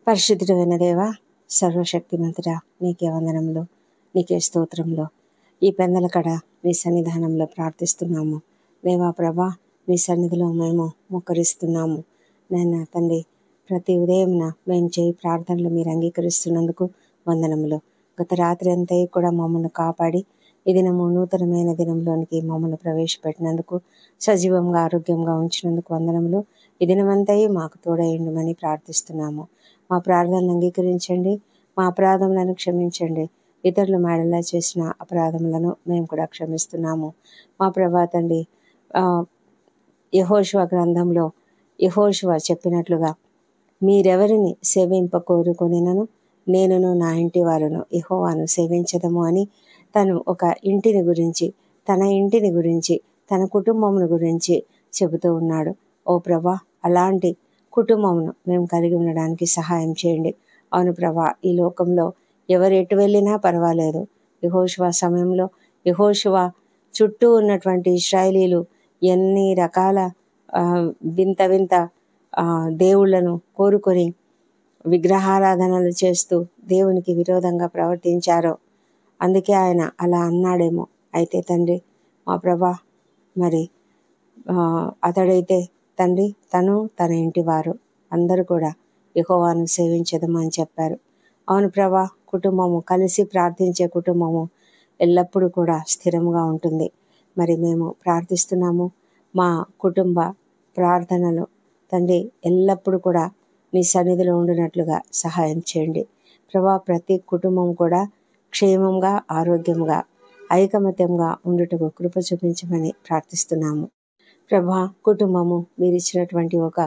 పరిశుద్ధుడైన దేవా, సర్వశక్తిమంతుడా, నీకే వందనములు, నీకే స్తోత్రములు. ఈ పెందల కడ నీ సన్నిధానంలో ప్రార్థిస్తున్నాము. దేవా ప్రభా, నీ సన్నిధిలో మేము మొక్కరిస్తున్నాము. నాయన తండ్రి, ప్రతి ఉదయంన మేము చేయి ప్రార్థనలు మీరు అంగీకరిస్తున్నందుకు వందనములు. గత రాత్రి అంతా కూడా మమ్మల్ని కాపాడి ఈ దినము నూతనమైన దినంలోనికి మమ్మల్ని ప్రవేశపెట్టినందుకు, సజీవంగా ఆరోగ్యంగా ఉంచినందుకు వందనములు. ఈ దినమంతా మాకు తోడైండమని ప్రార్థిస్తున్నాము. మా ప్రార్థనలు అంగీకరించండి, మా అపరాధములను క్షమించండి. ఇతరులు మేడలా చేసిన అపరాధములను మేము కూడా క్షమిస్తున్నాము. మా ప్రభా తండ్రి, యెహోషువ గ్రంథంలో యెహోషువ చెప్పినట్లుగా, మీరెవరిని సేవింప కోరుకొనినను నేనును నా ఇంటి వారును యెహోవాను సేవించదము అని తను ఒక ఇంటిని గురించి, తన ఇంటిని గురించి, తన కుటుంబమును గురించి చెబుతూ ఉన్నాడు. ఓ ప్రభా, అలాంటి కుటుంబమును మేము కలిగి ఉండడానికి సహాయం చేయండి. అవును ప్రభా, ఈ లోకంలో ఎవరు ఎటు వెళ్ళినా పర్వాలేదు. యెహోషువ సమయంలో యెహోషువ చుట్టూ ఉన్నటువంటి ఇశ్రాయేలీలు ఎన్ని రకాల వింత వింత దేవుళ్లను కోరుకొని విగ్రహారాధనలు చేస్తూ దేవునికి విరోధంగా ప్రవర్తించారో అందుకే ఆయన అలా అన్నాడేమో. అయితే తండ్రి, మా ప్రభా, మరి అతడైతే తండ్రి, తను తన ఇంటి వారు అందరూ కూడా యెహోవాను సేవించదము అని చెప్పారు. అవును ప్రభా, కుటుంబము కలిసి ప్రార్థించే కుటుంబము ఎల్లప్పుడూ కూడా స్థిరంగా ఉంటుంది. మరి మేము ప్రార్థిస్తున్నాము, మా కుటుంబ ప్రార్థనలు తండ్రి ఎల్లప్పుడూ కూడా నీ సన్నిధిలో ఉండినట్లుగా సహాయం చేయండి ప్రభా. ప్రతి కుటుంబం కూడా క్షేమంగా, ఆరోగ్యంగా, ఐకమత్యంగా ఉండుటకు కృప చూపించమని ప్రార్థిస్తున్నాము ప్రభా. కుటుంబము మీరిచ్చినటువంటి ఒక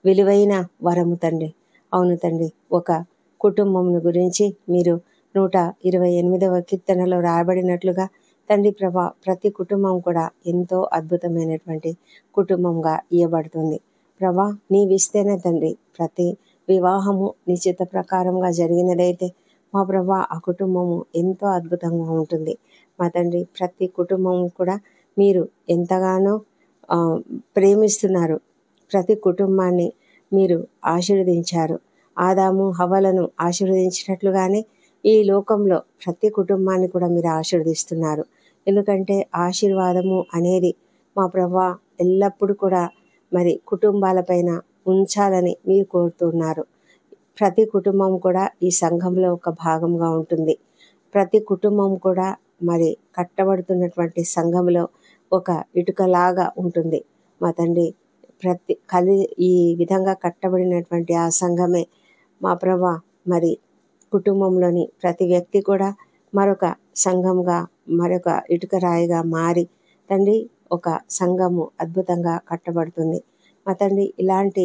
విలువైన వరము తండ్రి. అవును తండ్రి, ఒక కుటుంబమును గురించి మీరు 128వ కీర్తనలో రాయబడినట్లుగా తండ్రి ప్రభా, ప్రతి కుటుంబం కూడా ఎంతో అద్భుతమైనటువంటి కుటుంబంగా ఇయ్యబడుతుంది ప్రభా. నీవిస్తేనే తండ్రి ప్రతి వివాహము నిశ్చిత ప్రకారంగా జరిగినదైతే మా ప్రభా, ఆ కుటుంబము ఎంతో అద్భుతంగా ఉంటుంది మా తండ్రి. ప్రతి కుటుంబం కూడా మీరు ఎంతగానో ప్రేమిస్తున్నారు. ప్రతి కుటుంబాన్ని మీరు ఆశీర్వదించారు. ఆదాము హవ్వలను ఆశీర్వదించినట్లుగానే ఈ లోకంలో ప్రతి కుటుంబాన్ని కూడా మీరు ఆశీర్వదిస్తున్నారు. ఎందుకంటే ఆశీర్వాదము అనేది మా ప్రభా ఎల్లప్పుడూ కూడా మరి కుటుంబాలపైన ఉంచాలని మీరు కోరుతున్నారు. ప్రతి కుటుంబం కూడా ఈ సంఘంలో ఒక భాగంగా ఉంటుంది. ప్రతి కుటుంబం కూడా మరి కట్టబడుతున్నటువంటి సంఘంలో ఒక ఇటుకలాగా ఉంటుంది మా తండ్రి. ఈ విధంగా కట్టబడినటువంటి ఆ సంఘమే మా ప్రభా, మరి కుటుంబంలోని ప్రతి వ్యక్తి కూడా మరొక సంఘంగా, మరొక ఇటుక రాయిగా మారి తండ్రి ఒక సంఘము అద్భుతంగా కట్టబడుతుంది మా తండ్రి. ఇలాంటి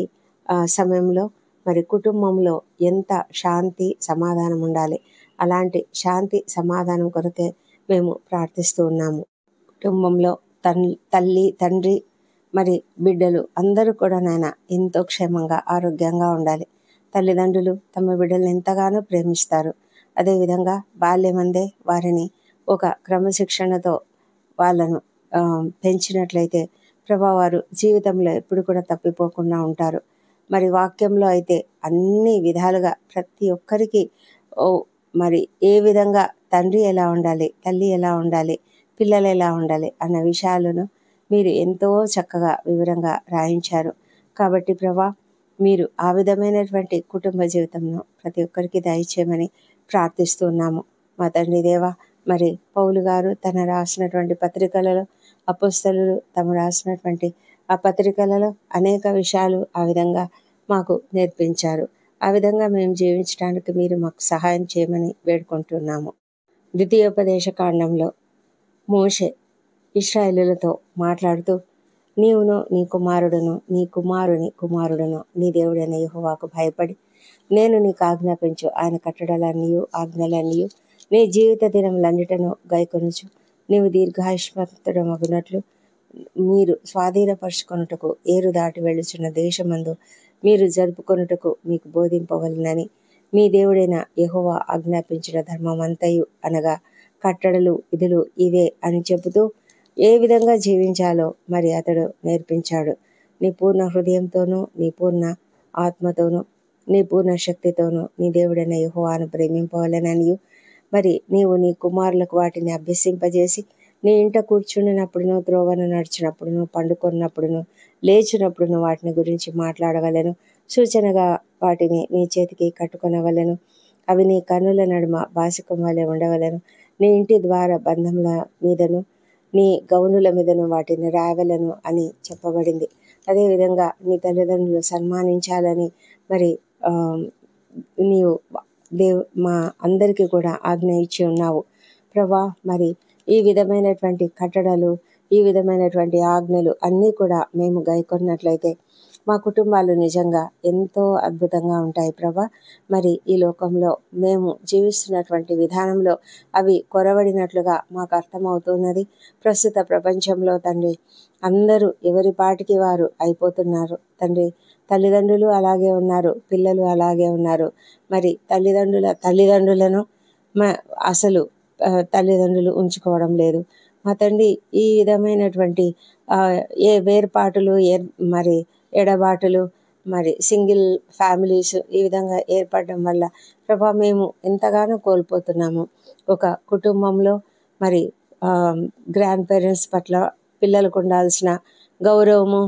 సమయంలో మరి కుటుంబంలో ఎంత శాంతి సమాధానం ఉండాలి. అలాంటి శాంతి సమాధానం కొరకే మేము ప్రార్థిస్తూ ఉన్నాము. కుటుంబంలో తల్లి, తండ్రి, మరి బిడ్డలు అందరూ కూడా నాయన ఎంతో క్షేమంగా, ఆరోగ్యంగా ఉండాలి. తల్లిదండ్రులు తమ బిడ్డలను ఎంతగానో ప్రేమిస్తారు. అదేవిధంగా బాల్యమందే వారిని ఒక క్రమశిక్షణతో వాళ్ళను పెంచినట్లయితే ప్రభా, వారు జీవితంలో ఎప్పుడు కూడా తప్పిపోకుండా ఉంటారు. మరి వాక్యంలో అయితే అన్ని విధాలుగా ప్రతి ఒక్కరికి మరి ఏ విధంగా తండ్రి ఎలా ఉండాలి, తల్లి ఎలా ఉండాలి, పిల్లలు ఎలా ఉండాలి అన్న విషయాలను మీరు ఎంతో చక్కగా వివరంగా రాయించారు. కాబట్టి ప్రభా, మీరు ఆ విధమైనటువంటి కుటుంబ జీవితంను ప్రతి ఒక్కరికి దయచేయమని ప్రార్థిస్తూ ఉన్నాము మా తండ్రి దేవా. మరి పౌలు గారు తన రాసినటువంటి పత్రికలలో, అపోస్తలులు తమ రాసినటువంటి ఆ పత్రికలలో అనేక విషయాలు ఆ విధంగా మాకు నేర్పించారు. ఆ విధంగా మేము జీవించడానికి మీరు మాకు సహాయం చేయమని వేడుకుంటున్నాము. ద్వితీయోపదేశ కాండంలో మోషే ఇశ్రాయేలులతో మాట్లాడుతూ, నీవును నీ కుమారుడును నీ కుమారుని కుమారుడును నీ దేవుడైన యెహోవాకు భయపడి నేను నీకు ఆజ్ఞాపించు ఆయన కట్టడలన్నీయు ఆజ్ఞలన్నీయు నీ జీవిత దినములన్నిటను గైకొనుచు నీవు దీర్ఘాయుష్మంతుడమగునట్లు మీరు స్వాధీనపరుచుకొనుటకు ఏరు దాటి వెళ్ళుచున్న దేశమందు మీరు జరుపుకొనుటకు మీకు బోధింపవలనని మీ దేవుడైన యెహోవా ఆజ్ఞాపించిన ధర్మమంతయు అనగా కట్టడలు, విధులు ఇవే అని చెబుతూ ఏ విధంగా జీవించాలో మరి అతడు నేర్పించాడు. నీ పూర్ణ హృదయంతోనూ, నీ పూర్ణ ఆత్మతోనూ, నీ పూర్ణ శక్తితోనూ నీ దేవుడైన యెహోవాను ప్రేమింపవలెననియు, మరి నీవు నీ కుమారులకు వాటిని అభ్యసింపజేసి నీ ఇంట కూర్చుండినప్పుడును, త్రోవను నడిచినప్పుడును, పండుకొన్నప్పుడును, లేచినప్పుడును వాటిని గురించి మాట్లాడవలెను. సూచనగా వాటిని నీ చేతికి కట్టుకొనవలెను. అవి నీ కన్నుల నడుమ బాసికం వలె ఉండవలెను. నీ ఇంటి ద్వార బంధముల మీదను నీ గౌనుల మీదను వాటిని రాయవలెను అని చెప్పబడింది. అదేవిధంగా నీ తల్లిదండ్రులు సన్మానించాలని మరి నీవు మా అందరికీ కూడా ఆజ్ఞ ఇచ్చి ఉన్నావు ప్రభా. మరి ఈ విధమైనటువంటి కట్టడలు, ఈ విధమైనటువంటి ఆజ్ఞలు అన్నీ కూడా మేము గైకొన్నట్లయితే మా కుటుంబాలు నిజంగా ఎంతో అద్భుతంగా ఉంటాయి ప్రభా. మరి ఈ లోకంలో మేము జీవిస్తున్నటువంటి విధానంలో అవి కొరవడినట్లుగా మాకు అర్థమవుతున్నది. ప్రస్తుత ప్రపంచంలో తండ్రి అందరూ ఎవరి పాటికి వారు అయిపోతున్నారు తండ్రి. తల్లిదండ్రులు అలాగే ఉన్నారు, పిల్లలు అలాగే ఉన్నారు. మరి తల్లిదండ్రులను అసలు తల్లిదండ్రులు ఉంచుకోవడం లేదు మా తండ్రి. ఈ విధమైనటువంటి ఏ వేర్పాటులు, మరి ఎడబాటులు, మరి సింగిల్ ఫ్యామిలీస్ ఈ విధంగా ఏర్పడడం వల్ల ప్రభా మేము ఎంతగానో కోల్పోతున్నాము. ఒక కుటుంబంలో మరి గ్రాండ్ పేరెంట్స్ పట్ల పిల్లలకు ఉండాల్సిన గౌరవము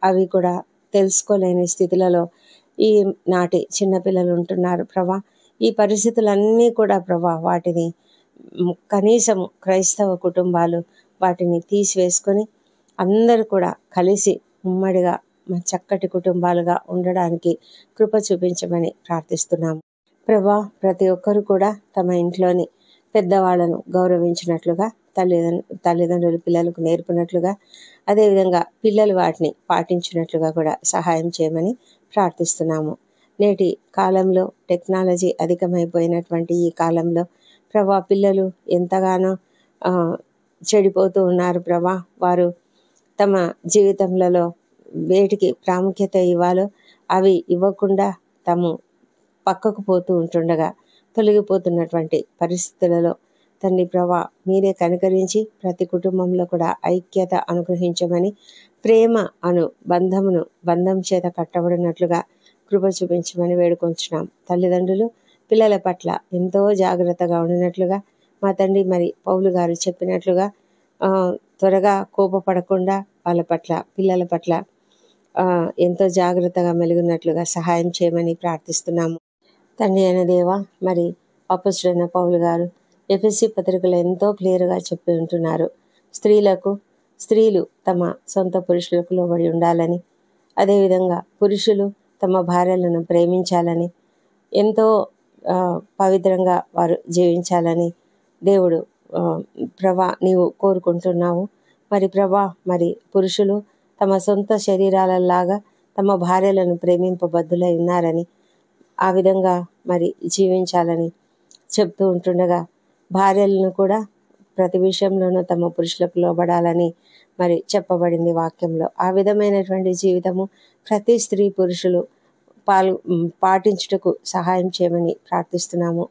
అవి కూడా తెలుసుకోలేని స్థితులలో ఈ నాటి చిన్నపిల్లలు ఉంటున్నారు ప్రభా. ఈ పరిస్థితులన్నీ కూడా ప్రభా వాటిని కనీసం క్రైస్తవ కుటుంబాలు వాటిని తీసివేసుకొని అందరూ కూడా కలిసి ఉమ్మడిగా చక్కటి కుటుంబాలుగా ఉండడానికి కృప చూపించమని ప్రార్థిస్తున్నాము ప్రభా. ప్రతి ఒక్కరు కూడా తమ ఇంట్లోని పెద్దవాళ్లను గౌరవించినట్లుగా, తల్లిదండ్రులు పిల్లలకు నేర్పినట్లుగా, అదేవిధంగా పిల్లలు వాటిని పాటించినట్లుగా కూడా సహాయం చేయమని ప్రార్థిస్తున్నాము. నేటి కాలంలో టెక్నాలజీ అధికమైపోయినటువంటి ఈ కాలంలో ప్రభా పిల్లలు ఎంతగానో చెడిపోతూ ఉన్నారు ప్రభా. వారు తమ జీవితంలో వేటికి ప్రాముఖ్యత ఇవ్వాలో అవి ఇవ్వకుండా తాము పక్కకు పోతూ ఉంటుండగా తొలగిపోతున్నటువంటి పరిస్థితులలో తండ్రి ప్రభా మీరే కనికరించి ప్రతి కుటుంబంలో కూడా ఐక్యత అనుగ్రహించమని, ప్రేమ అను బంధం చేత కట్టబడినట్లుగా కృప చూపించమని వేడుకొంచున్నాం. తల్లిదండ్రులు పిల్లల పట్ల ఎంతో జాగ్రత్తగా ఉండినట్లుగా మా తండ్రి మరి పౌలు గారు చెప్పినట్లుగా త్వరగా కోపపడకుండా వాళ్ళ పట్ల, పిల్లల పట్ల ఎంతో జాగ్రత్తగా మెలుగున్నట్లుగా సహాయం చేయమని ప్రార్థిస్తున్నాము. తండ్రి అయిన దేవా, మరి అపొస్తలుడైన పౌలు గారు ఎఫెసీ పత్రికలో ఎంతో క్లియర్గా చెప్పి ఉంటున్నారు. స్త్రీలు తమ సొంత పురుషులకు లోబడి ఉండాలని, అదేవిధంగా పురుషులు తమ భార్యలను ప్రేమించాలని, ఎంతో పవిత్రంగా వారు జీవించాలని దేవుడు ప్రభా నీవు కోరుకుంటున్నావు. మరి ప్రభా మరి పురుషులు తమ సొంత శరీరాలలాగా తమ భార్యలను ప్రేమింపబద్ధులై ఉన్నారని, ఆ విధంగా మరి జీవించాలని చెప్తూ ఉంటుండగా భార్యలను కూడా ప్రతి విషయంలోనూ తమ పురుషులకు లోబడాలని మరి చెప్పబడింది వాక్యంలో. ఆ విధమైనటువంటి జీవితము ప్రతి స్త్రీ పురుషులు పాటించుటకు సహాయం చేయమని ప్రార్థిస్తున్నాము.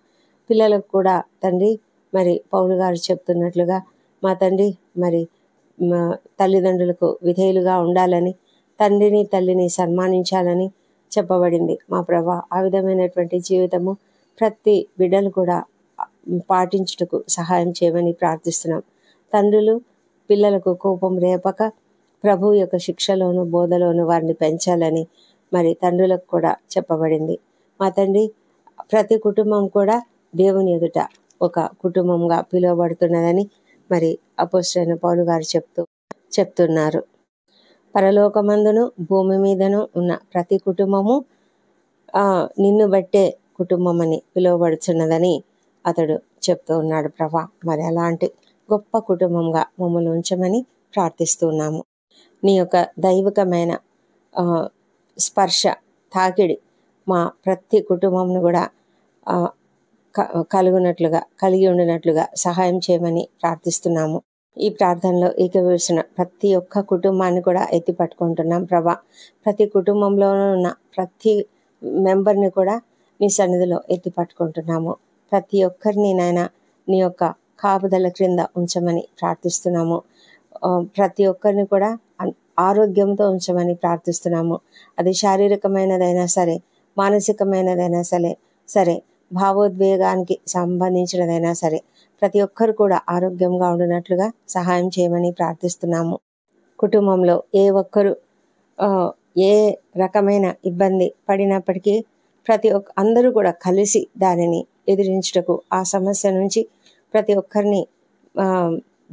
పిల్లలకు కూడా తండ్రి మరి పౌలు గారు చెప్తున్నట్లుగా మా తండ్రి మరి తల్లిదండ్రులకు విధేయులుగా ఉండాలని, తండ్రిని తల్లిని సన్మానించాలని చెప్పబడింది మా ప్రభా. ఆ విధమైనటువంటి జీవితము ప్రతి బిడ్డలు కూడా పాటించుటకు సహాయం చేయమని ప్రార్థిస్తున్నాం. తండ్రులు పిల్లలకు కోపం రేపక ప్రభు యొక్క శిక్షలోను బోధలోను వారిని పెంచాలని మరి తండ్రులకు కూడా చెప్పబడింది మా తండ్రి. ప్రతి కుటుంబం కూడా దేవుని ఎదుట ఒక కుటుంబంగా పిలువబడుతున్నదని మరి అపొస్తలుడైన పౌలు గారు చెప్తున్నారు. పరలోకమందును భూమి మీదను ఉన్న ప్రతి కుటుంబము నిన్ను బట్టే కుటుంబం అని పిలువబడుతున్నదని అతడు చెప్తూ ఉన్నాడు ప్రభా. మరి అలాంటి గొప్ప కుటుంబంగా మమ్మల్ని ఉంచమని ప్రార్థిస్తున్నాము. నీ యొక్క దైవికమైన స్పర్శ తాకిడి మా ప్రతి కుటుంబంను కూడా కలిగి ఉండినట్లుగా సహాయం చేయమని ప్రార్థిస్తున్నాము. ఈ ప్రార్థనలో ఏకీభవిస్తున్న ప్రతి ఒక్క కుటుంబాన్ని కూడా ఎత్తి పట్టుకుంటున్నాం ప్రభా. ప్రతి కుటుంబంలో ఉన్న ప్రతి మెంబర్ని కూడా నీ సన్నిధిలో ఎత్తి పట్టుకుంటున్నాము. ప్రతి ఒక్కరిని నాయన నీ యొక్క కాపుదల క్రింద ఉంచమని ప్రార్థిస్తున్నాము. ప్రతి ఒక్కరిని కూడా ఆరోగ్యంతో ఉంచమని ప్రార్థిస్తున్నాము. అది శారీరకమైనదైనా సరే, మానసికమైనదైనా సరే భావోద్వేగానికి సంబంధించినదైనా సరే ప్రతి ఒక్కరు కూడా ఆరోగ్యంగా ఉండినట్లుగా సహాయం చేయమని ప్రార్థిస్తున్నాము. కుటుంబంలో ఏ ఒక్కరు ఏ రకమైన ఇబ్బంది పడినప్పటికీ అందరూ కూడా కలిసి దానిని ఎదిరించుటకు, ఆ సమస్య నుంచి ప్రతి ఒక్కరిని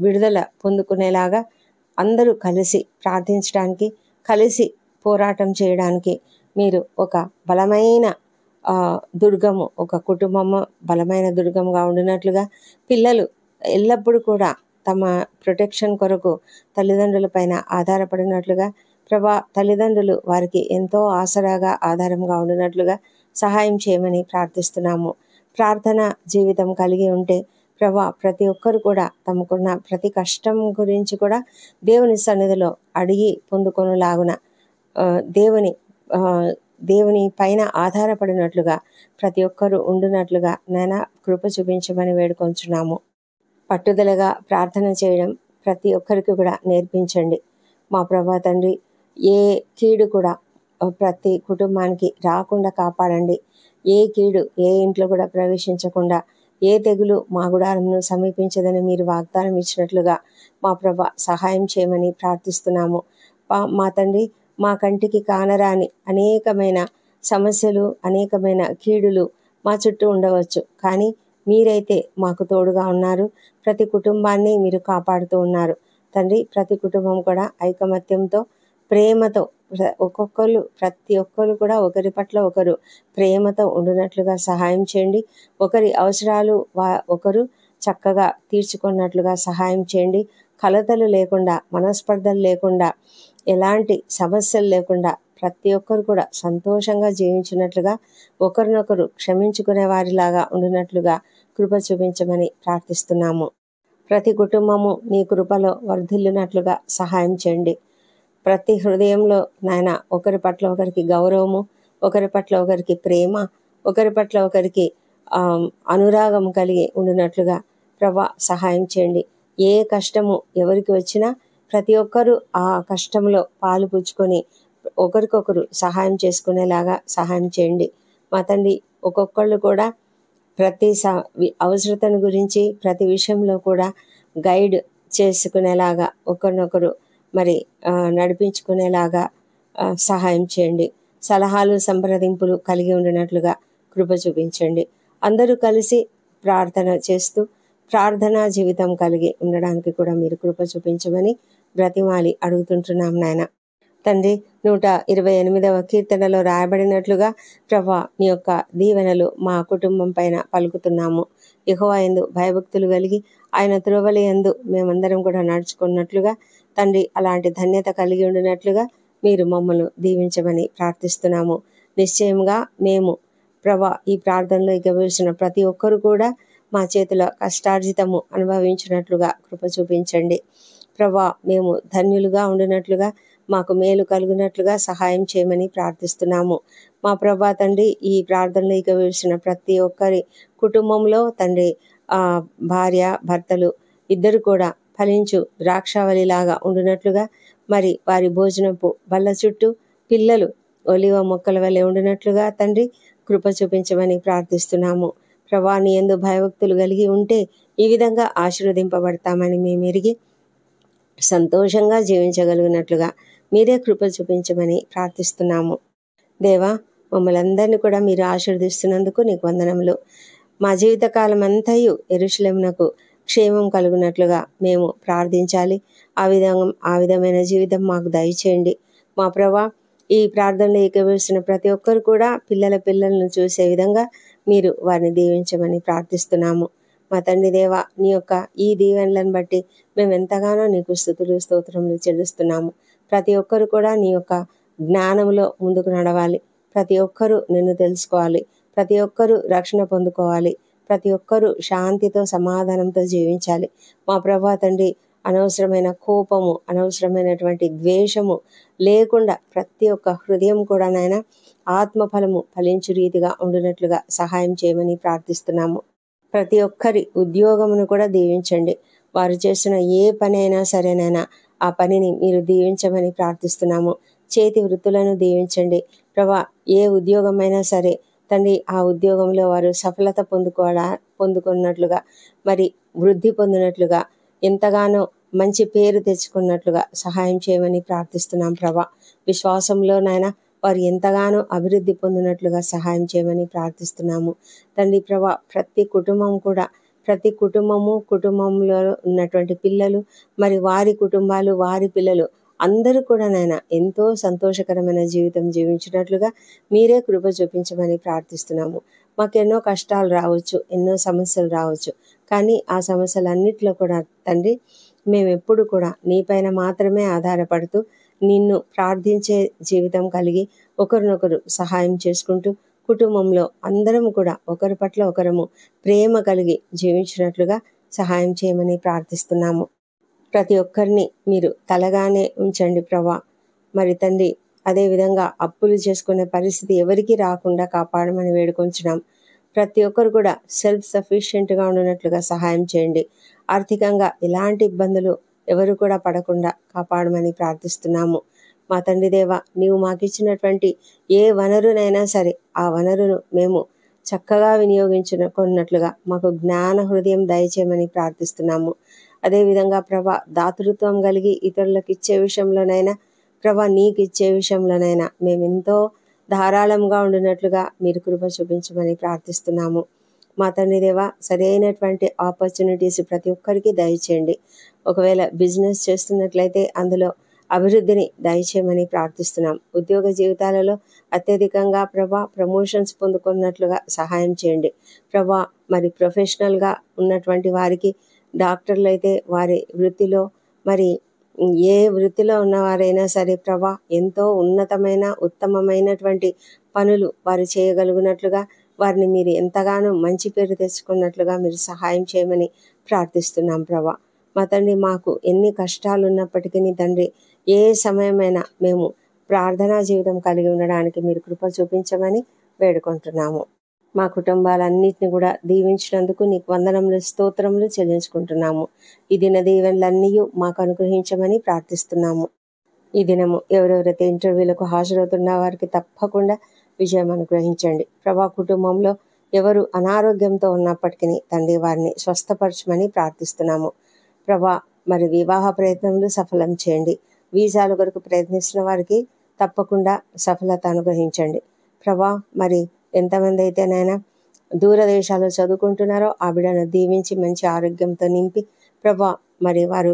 విడుదల పొందుకునేలాగా అందరూ కలిసి ప్రార్థించడానికి, కలిసి పోరాటం చేయడానికి మీరు ఒక బలమైన దుర్గము, ఒక కుటుంబము బలమైన దుర్గంగా ఉండినట్లుగా, పిల్లలు ఎల్లప్పుడూ కూడా తమ ప్రొటెక్షన్ కొరకు తల్లిదండ్రుల పైన ఆధారపడినట్లుగా, తల్లిదండ్రులు వారికి ఎంతో ఆసరాగా ఆధారంగా ఉండినట్లుగా సహాయం చేయమని ప్రార్థిస్తున్నాము. ప్రార్థన జీవితం కలిగి ఉంటే ప్రతి ఒక్కరు కూడా తమకున్న ప్రతి కష్టం గురించి కూడా దేవుని సన్నిధిలో అడిగి పొందుకొనులాగున దేవుని పైన ఆధారపడినట్లుగా ప్రతి ఒక్కరు ఉండునట్లుగా నాయన కృప చూపించమని వేడుకొంచున్నాము. పట్టుదలగా ప్రార్థన చేయడం ప్రతి ఒక్కరికి కూడా నేర్పించండి. మా ప్రభా తండ్రి, ఏ కీడు కూడా ప్రతి కుటుంబానికి రాకుండా కాపాడండి. ఏ కీడు ఏ ఇంట్లో కూడా ప్రవేశించకుండా, ఏ తెగులు మా గుడారంను సమీపించదని మీరు వాగ్దానం ఇచ్చినట్లుగా మా ప్రభా సహాయం చేయమని ప్రార్థిస్తున్నాము. మా తండ్రి, మా కంటికి కానరాని అనేకమైన సమస్యలు, అనేకమైన కీడులు మా చుట్టూ ఉండవచ్చు, కానీ మీరైతే మాకు తోడుగా ఉన్నారు. ప్రతి కుటుంబాన్ని మీరు కాపాడుతూ ఉన్నారు తండ్రి. ప్రతి కుటుంబం కూడా ఐకమత్యంతో, ప్రేమతో, ప్రతి ఒక్కరు కూడా ఒకరి పట్ల ఒకరు ప్రేమతో ఉండునట్లుగా సహాయం చేయండి. ఒకరి అవసరాలు ఒకరు చక్కగా తీర్చుకున్నట్లుగా సహాయం చేయండి. కలతలు లేకుండా, మనస్పర్ధలు లేకుండా, ఎలాంటి సమస్యలు లేకుండా ప్రతి ఒక్కరు కూడా సంతోషంగా జీవించినట్లుగా, ఒకరినొకరు క్షమించుకునే వారిలాగా ఉండినట్లుగా కృప చూపించమని ప్రార్థిస్తున్నాము. ప్రతి కుటుంబము నీ కృపలో వర్ధిల్లునట్లుగా సహాయం చేయండి. ప్రతి హృదయంలో నాయన ఒకరి పట్ల ఒకరికి గౌరవము, ఒకరి పట్ల ఒకరికి ప్రేమ, ఒకరి పట్ల ఒకరికి అనురాగం కలిగి ఉండినట్లుగా ప్రభా సహాయం చేయండి. ఏ కష్టము ఎవరికి వచ్చినా ప్రతి ఒక్కరూ ఆ కష్టంలో పాలు పుచ్చుకొని ఒకరికొకరు సహాయం చేసుకునేలాగా సహాయం చేయండి. మా తండ్రి, ఒక్కొక్కళ్ళు కూడా ప్రతి అవసరతను గురించి ప్రతి విషయంలో కూడా గైడ్ చేసుకునేలాగా, ఒకరినొకరు మరి నడిపించుకునేలాగా సహాయం చేయండి. సలహాలు, సంప్రదింపులు కలిగి ఉండినట్లుగా కృప చూపించండి. అందరూ కలిసి ప్రార్థన చేస్తూ ప్రార్థనా జీవితం కలిగి ఉండడానికి కూడా మీరు కృప చూపించమని బ్రతిమాలి అడుగుతుంటున్నాం నాయన. తండ్రి, 128వ కీర్తనలో రాయబడినట్లుగా ప్రభా నీ యొక్క దీవెనలు మా కుటుంబం పైన పలుకుతున్నాము. యెహోవా యందు భయభక్తులు కలిగి ఆయన త్రోవల యందు మేమందరం కూడా నడుచుకున్నట్లుగా తండ్రి, అలాంటి ధన్యత కలిగి ఉండినట్లుగా మీరు మమ్మల్ని దీవించమని ప్రార్థిస్తున్నాము. నిశ్చయంగా మేము ప్రభా ఈ ప్రార్థనలో ఎగవేసిన ప్రతి ఒక్కరు కూడా మా చేతుల కష్టార్జితము అనుభవించినట్లుగా కృప చూపించండి. ప్రభా, మేము ధన్యులుగా ఉండినట్లుగా, మాకు మేలు కలుగునట్లుగా సహాయం చేయమని ప్రార్థిస్తున్నాము. మా ప్రభా తండ్రి, ఈ ప్రార్థనలో ఎగవేసిన ప్రతి ఒక్కరి కుటుంబంలో తండ్రి భార్య భర్తలు ఇద్దరు కూడా ఫలించు ద్రాక్షావళిలాగా ఉండినట్లుగా, మరి వారి భోజనపు బల్ల చుట్టూ పిల్లలు ఒలివ మొక్కల వలె ఉండినట్లుగా తండ్రి కృప చూపించమని ప్రార్థిస్తున్నాము. ప్రభా, నీ యందు భయభక్తులు కలిగి ఉంటే ఈ విధంగా ఆశీర్వదింపబడతామని మేము ఎరిగి సంతోషంగా జీవించగలిగినట్లుగా మీరే కృప చూపించమని ప్రార్థిస్తున్నాము. దేవా, మమ్మల్ని అందరినీ కూడా మీరు ఆశీర్వదిస్తున్నందుకు నీకు వందనములు. మా జీవితకాలం అంతయు యెరూషలేమునకు క్షేమం కలుగునట్లుగా మేము ప్రార్థించాలి. ఆ విధమైన జీవితం మాకు దయచేయండి. మా ప్రభా, ఈ ప్రార్థనలో ఏకీభవిస్తున్న ప్రతి ఒక్కరు కూడా పిల్లలను చూసే విధంగా మీరు వారిని దీవించమని ప్రార్థిస్తున్నాము. మా తండ్రి దేవ, నీ యొక్క ఈ దీవెనలను బట్టి మేము ఎంతగానో నీకు స్తుతులు స్తోత్రములు చెల్లిస్తున్నాము. ప్రతి ఒక్కరు కూడా నీ యొక్క జ్ఞానంలో ముందుకు నడవాలి. ప్రతి ఒక్కరూ నిన్ను తెలుసుకోవాలి. ప్రతి ఒక్కరూ రక్షణ పొందుకోవాలి. ప్రతి ఒక్కరూ శాంతితో సమాధానంతో జీవించాలి. మా ప్రభా తండ్రి, అనవసరమైన కోపము, అనవసరమైనటువంటి ద్వేషము లేకుండా ప్రతి ఒక్క హృదయం కూడా నాయన ఆత్మఫలము ఫలించు రీతిగా ఉండినట్లుగా సహాయం చేయమని ప్రార్థిస్తున్నాము. ప్రతి ఒక్కరి ఉద్యోగమును కూడా దీవించండి. వారు చేస్తున్న ఏ పని అయినా సరేనైనా ఆ పనిని మీరు దీవించమని ప్రార్థిస్తున్నాము. చేతి వృత్తులను దీవించండి. ప్రభా ఏ ఉద్యోగమైనా సరే తండ్రి ఆ ఉద్యోగంలో వారు సఫలత పొందుకున్నట్లుగా మరి వృద్ధి పొందినట్లుగా ఎంతగానో మంచి పేరు తెచ్చుకున్నట్లుగా సహాయం చేయమని ప్రార్థిస్తున్నాం ప్రభా. విశ్వాసంలో నాయన వారు ఎంతగానో అభివృద్ధి పొందినట్లుగా సహాయం చేయమని ప్రార్థిస్తున్నాము తండ్రి ప్రభా. ప్రతి కుటుంబంలో ఉన్నటువంటి పిల్లలు మరి వారి కుటుంబాలు వారి పిల్లలు అందరూ కూడా నాయన ఎంతో సంతోషకరమైన జీవితం జీవించినట్లుగా మీరే కృప చూపించమని ప్రార్థిస్తున్నాము. మాకెన్నో కష్టాలు రావచ్చు, ఎన్నో సమస్యలు రావచ్చు, కానీ ఆ సమస్యలన్నిటిలో కూడా తండ్రి మేము ఎప్పుడు కూడా నీపైన మాత్రమే ఆధారపడుతూ నిన్ను ప్రార్థించే జీవితం కలిగి ఒకరినొకరు సహాయం చేసుకుంటూ కుటుంబంలో అందరం కూడా ఒకరి పట్ల ఒకరము ప్రేమ కలిగి జీవించినట్లుగా సహాయం చేయమని ప్రార్థిస్తున్నాము. ప్రతి ఒక్కరిని మీరు తలగానే ఉంచండి ప్రభా. మరి తండ్రి అదేవిధంగా అప్పులు చేసుకునే పరిస్థితి ఎవరికి రాకుండా కాపాడమని వేడుకొంచున్నాం. ప్రతి ఒక్కరు కూడా సెల్ఫ్ సఫిషియెంట్గా ఉండినట్లుగా సహాయం చేయండి. ఆర్థికంగా ఎలాంటి ఇబ్బందులు ఎవరు కూడా పడకుండా కాపాడమని ప్రార్థిస్తున్నాము. మా తండ్రి దేవ, నీవు మాకు ఇచ్చినటువంటి ఏ వనరునైనా సరే ఆ వనరును మేము చక్కగా వినియోగించుకున్నట్లుగా మాకు జ్ఞాన హృదయం దయచేయమని ప్రార్థిస్తున్నాము. అదేవిధంగా ప్రభా దాతృత్వం కలిగి ఇతరులకు ఇచ్చే విషయంలోనైనా ప్రభా నీకు ఇచ్చే విషయంలోనైనా మేమెంతో ధారాళంగా ఉండినట్లుగా మీరు కృప చూపించమని ప్రార్థిస్తున్నాము. మా తండ్రి దేవ, సరైనటువంటి ఆపర్చునిటీస్ ప్రతి ఒక్కరికి దయచేయండి. ఒకవేళ బిజినెస్ చేస్తున్నట్లయితే అందులో అభివృద్ధిని దయచేయమని ప్రార్థిస్తున్నాం. ఉద్యోగ జీవితాలలో అత్యధికంగా ప్రభా ప్రమోషన్స్ పొందుకున్నట్లుగా సహాయం చేయండి ప్రభా. మరి ప్రొఫెషనల్గా ఉన్నటువంటి వారికి డాక్టర్లు అయితే వారి వృత్తిలో మరి ఏ వృత్తిలో ఉన్నవారైనా సరే ప్రభా ఎంతో ఉన్నతమైన ఉత్తమమైనటువంటి పనులు వారు చేయగలుగునట్లుగా వారిని మీరు ఎంతగానో మంచి పేరు తెచ్చుకున్నట్లుగా మీరు సహాయం చేయమని ప్రార్థిస్తున్నాం ప్రభా. మా తండ్రి మాకు ఎన్ని కష్టాలు ఉన్నప్పటికీ తండ్రి ఏ సమయమైనా మేము ప్రార్థనా జీవితం కలిగి ఉండడానికి మీరు కృప చూపించమని వేడుకుంటున్నాము. మా కుటుంబాలన్నింటినీ కూడా దీవించినందుకు నీకు వందనములు స్తోత్రములు చెల్లించుకుంటున్నాము. ఈ దిన దీవెనలన్నీ మాకు అనుగ్రహించమని ప్రార్థిస్తున్నాము. ఈ దినము ఎవరెవరైతే ఇంటర్వ్యూలకు హాజరవుతున్న వారికి తప్పకుండా విజయం అనుగ్రహించండి ప్రభా. కుటుంబంలో ఎవరు అనారోగ్యంతో ఉన్నప్పటికీ తండ్రి వారిని స్వస్థపరచమని ప్రార్థిస్తున్నాము ప్రభా. మరి వివాహ ప్రయత్నములు సఫలం చేయండి. వీసాల కొరకు ప్రయత్నిస్తున్న వారికి తప్పకుండా సఫలత అనుగ్రహించండి ప్రభా. మరి ఎంతమంది అయితే నాయన దూరదేశాల్లో చదువుకుంటున్నారో ఆ బిడ్డను దీవించి మంచి ఆరోగ్యంతో నింపి ప్రభా మరి వారు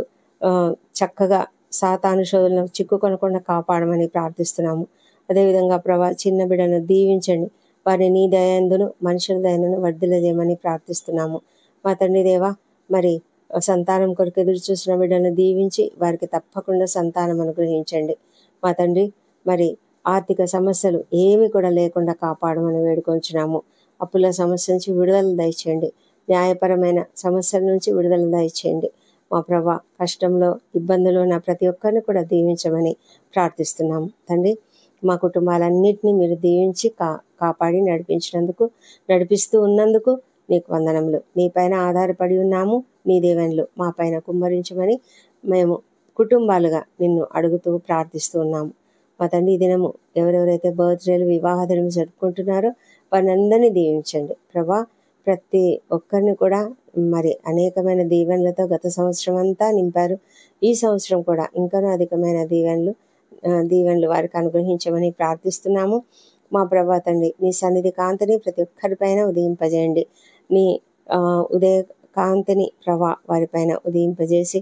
చక్కగా సాతాను శోధనలకు చిక్కుకొనకుండా కాపాడమని ప్రార్థిస్తున్నాము. అదేవిధంగా ప్రభా చిన్న బిడ్డను దీవించండి. వారిని నీ దయందును మనుషుల దయను వర్ధిల్లజేయమని ప్రార్థిస్తున్నాము. మా తండ్రి దేవా, మరి సంతానం కొరకు ఎదురు చూసిన బిడ్డను దీవించి వారికి తప్పకుండా సంతానం అనుగ్రహించండి. మా తండ్రి మరి ఆర్థిక సమస్యలు ఏమి కూడా లేకుండా కాపాడమని వేడుకొంచున్నాము. అప్పుల సమస్య నుంచి విడుదల దయచేయండి. న్యాయపరమైన సమస్యల నుంచి విడుదల దయచేయండి. మా ప్రభా కష్టంలో ఇబ్బందులు ఉన్న ప్రతి ఒక్కరిని కూడా దీవించమని ప్రార్థిస్తున్నాము తండ్రి. మా కుటుంబాలన్నింటినీ మీరు దీవించి కాపాడి నడిపిస్తూ ఉన్నందుకు నీకు వందనములు. నీపైన ఆధారపడి ఉన్నాము. నీ దీవెనలు మా పైన కుమ్మరించమని మేము కుటుంబాలుగా నిన్ను అడుగుతూ ప్రార్థిస్తూ ఉన్నాము. మా తండ్రి ఈ దినము ఎవరెవరైతే బర్త్డేలు వివాహ దినం జరుపుకుంటున్నారో వారిని అందరినీ దీవించండి ప్రభా. ప్రతి ఒక్కరిని కూడా మరి అనేకమైన దీవెనలతో గత సంవత్సరం అంతా నింపారు. ఈ సంవత్సరం కూడా ఇంకనూ అధికమైన దీవెనలు వారికి అనుగ్రహించమని ప్రార్థిస్తున్నాము. మా ప్రభా తండ్రి నీ సన్నిధి కాంతిని ప్రతి ఒక్కరిపైన ఉదయింపజేయండి. నీ ఉదయ కాంతిని ప్రభా వారిపైన ఉదయింపజేసి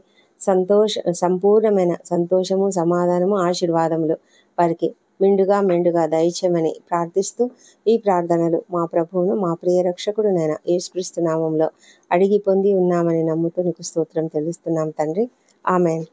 సంపూర్ణమైన సంతోషము సమాధానము ఆశీర్వాదములు వారికి మెండుగా దయచేయమని ప్రార్థిస్తూ ఈ ప్రార్థనలు మా ప్రభువును మా ప్రియ రక్షకుడునైన యేసుక్రీస్తు నామములో అడిగి పొంది ఉన్నామని నమ్ముతూ నీకు స్తోత్రం తెలుస్తున్నాం తండ్రి. ఆమెన్.